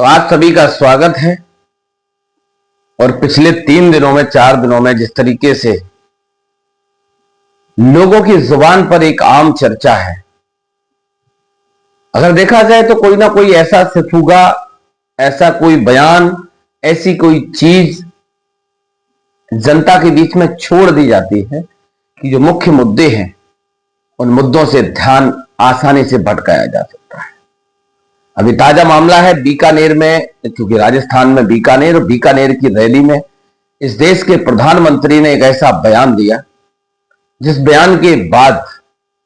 आज सभी का स्वागत है। और पिछले 3 दिनों में 4 दिनों में जिस तरीके से लोगों की जुबान पर एक आम चर्चा है, अगर देखा जाए तो कोई ना कोई ऐसा सिफुगा, ऐसा कोई बयान, ऐसी कोई चीज जनता के बीच में छोड़ दी जाती है कि जो मुख्य मुद्दे हैं उन मुद्दों से ध्यान आसानी से भटकाया जा सकता है। अभी ताजा मामला है बीकानेर में, क्योंकि राजस्थान में बीकानेर और बीकानेर की रैली में इस देश के प्रधानमंत्री ने एक ऐसा बयान दिया जिस बयान के बाद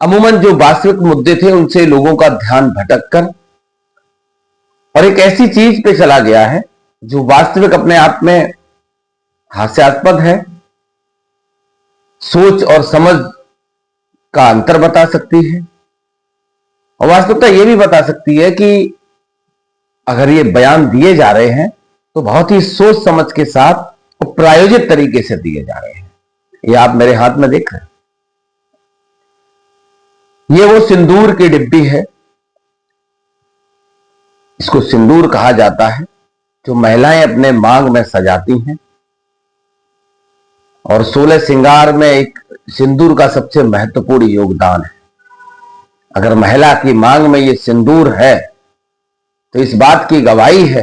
अमूमन जो वास्तविक मुद्दे थे उनसे लोगों का ध्यान भटककर और एक ऐसी चीज पे चला गया है जो वास्तविक अपने आप में हास्यास्पद है, सोच और समझ का अंतर बता सकती है और वास्तविकता यह भी बता सकती है कि अगर ये बयान दिए जा रहे हैं तो बहुत ही सोच समझ के साथ और प्रायोजित तरीके से दिए जा रहे हैं। ये आप मेरे हाथ में देख रहे हैं, ये वो सिंदूर की डिब्बी है। इसको सिंदूर कहा जाता है जो महिलाएं अपने मांग में सजाती हैं और 16 श्रृंगार में एक सिंदूर का सबसे महत्वपूर्ण योगदान है। अगर महिला की मांग में ये सिंदूर है तो इस बात की गवाही है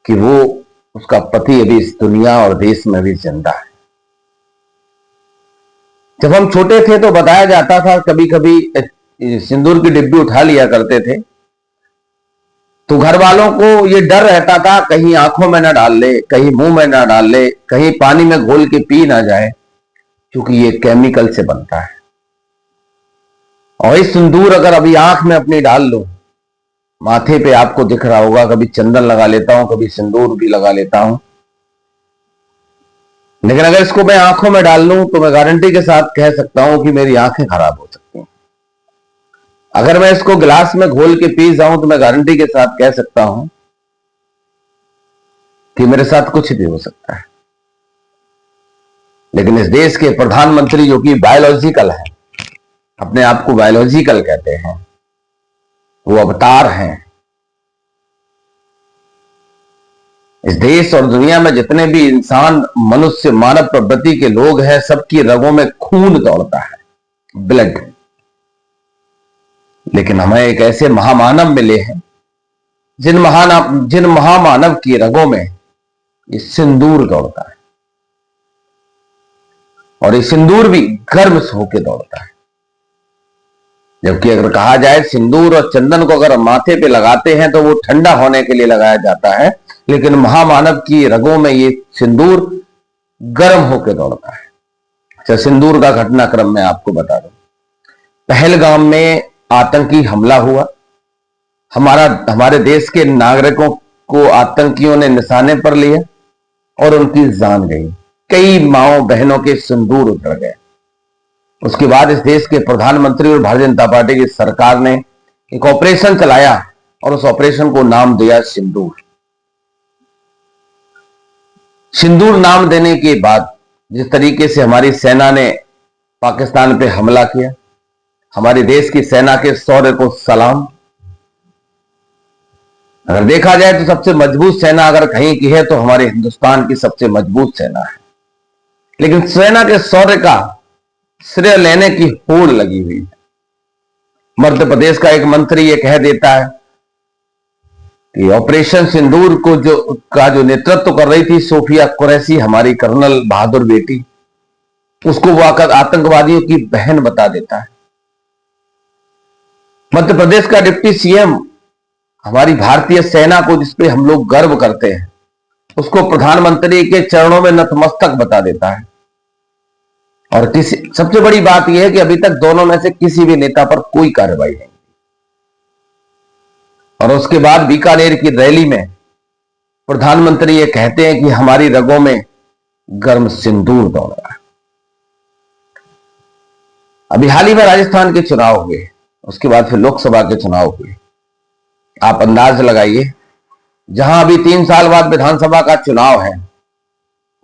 कि वो उसका पति अभी इस दुनिया और देश में भी जिंदा है। जब हम छोटे थे तो बताया जाता था, कभी कभी सिंदूर की डिब्बी उठा लिया करते थे तो घर वालों को ये डर रहता था कहीं आंखों में ना डाल ले, कहीं मुंह में ना डाल ले, कहीं पानी में घोल के पी ना जाए, क्योंकि ये केमिकल से बनता है। और ये सिंदूर अगर अभी आंख में अपनी डाल लो, माथे पे आपको दिख रहा होगा, कभी चंदन लगा लेता हूं, कभी सिंदूर भी लगा लेता हूं, लेकिन अगर इसको मैं आंखों में डाल लूं तो मैं गारंटी के साथ कह सकता हूं कि मेरी आंखें खराब हो सकती हैं। अगर मैं इसको गिलास में घोल के पी जाऊं तो मैं गारंटी के साथ कह सकता हूं कि मेरे साथ कुछ भी हो सकता है। लेकिन इस देश के प्रधानमंत्री जो कि बायोलॉजिकल है, अपने आप को बायोलॉजिकल कहते हैं, वो अवतार हैं। इस देश और दुनिया में जितने भी इंसान, मनुष्य, मानव प्रवृत्ति के लोग हैं, सबकी रगों में खून दौड़ता है, ब्लड। लेकिन हमें एक ऐसे महामानव मिले हैं जिन महामानव की रगों में ये सिंदूर दौड़ता है और ये सिंदूर भी गर्म से होकर दौड़ता है। जबकि अगर कहा जाए सिंदूर और चंदन को अगर माथे पे लगाते हैं तो वो ठंडा होने के लिए लगाया जाता है, लेकिन महामानव की रगों में ये सिंदूर गर्म होकर दौड़ता है। अच्छा, सिंदूर का घटनाक्रम मैं आपको बता दूं। पहलगाम में आतंकी हमला हुआ, हमारे देश के नागरिकों को आतंकियों ने निशाने पर लिया और उनकी जान गई। कई माओ बहनों के सिंदूर उतर गए। उसके बाद इस देश के प्रधानमंत्री और भारतीय जनता पार्टी की सरकार ने एक ऑपरेशन चलाया और उस ऑपरेशन को नाम दिया सिंदूर। सिंदूर नाम देने के बाद जिस तरीके से हमारी सेना ने पाकिस्तान पे हमला किया, हमारे देश की सेना के शौर्य को सलाम। अगर देखा जाए तो सबसे मजबूत सेना अगर कहीं की है तो हमारे हिंदुस्तान की सबसे मजबूत सेना है, लेकिन सेना के शौर्य का श्रेय लेने की होड़ लगी हुई है। मध्य प्रदेश का एक मंत्री ये कह देता है कि ऑपरेशन सिंदूर को जो नेतृत्व कर रही थी सोफिया कुरैशी, हमारी कर्नल बहादुर बेटी, उसको वो आकर आतंकवादियों की बहन बता देता है। मध्य प्रदेश का डिप्टी सीएम हमारी भारतीय सेना को, जिसपे हम लोग गर्व करते हैं, उसको प्रधानमंत्री के चरणों में नतमस्तक बता देता है। और सबसे बड़ी बात यह है कि अभी तक दोनों में से किसी भी नेता पर कोई कार्रवाई नहीं। और उसके बाद बीकानेर की रैली में प्रधानमंत्री ये कहते हैं कि हमारी रगों में गर्म सिंदूर दौड़ रहा है। अभी हाल ही में राजस्थान के चुनाव हुए, उसके बाद फिर लोकसभा के चुनाव हुए। आप अंदाज लगाइए, जहां अभी 3 साल बाद विधानसभा का चुनाव है,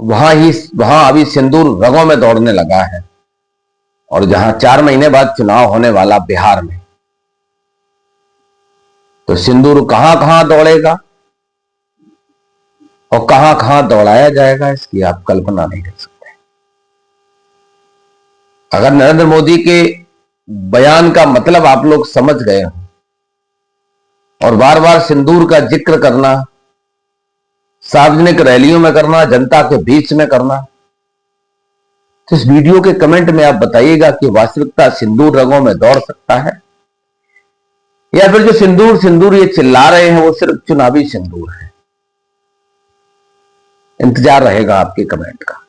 वहां अभी सिंदूर रगों में दौड़ने लगा है। और जहां 4 महीने बाद चुनाव होने वाला बिहार में, तो सिंदूर कहां कहां दौड़ेगा और कहां कहां दौड़ाया जाएगा, इसकी आप कल्पना नहीं कर सकते। अगर नरेंद्र मोदी के बयान का मतलब आप लोग समझ गए हो और बार बार सिंदूर का जिक्र करना, सार्वजनिक रैलियों में करना, जनता के बीच में करना, तो इस वीडियो के कमेंट में आप बताइएगा कि वास्तविकता सिंदूर रंगों में दौड़ सकता है या फिर जो सिंदूर सिंदूर ये चिल्ला रहे हैं वो सिर्फ चुनावी सिंदूर है। इंतजार रहेगा आपके कमेंट का।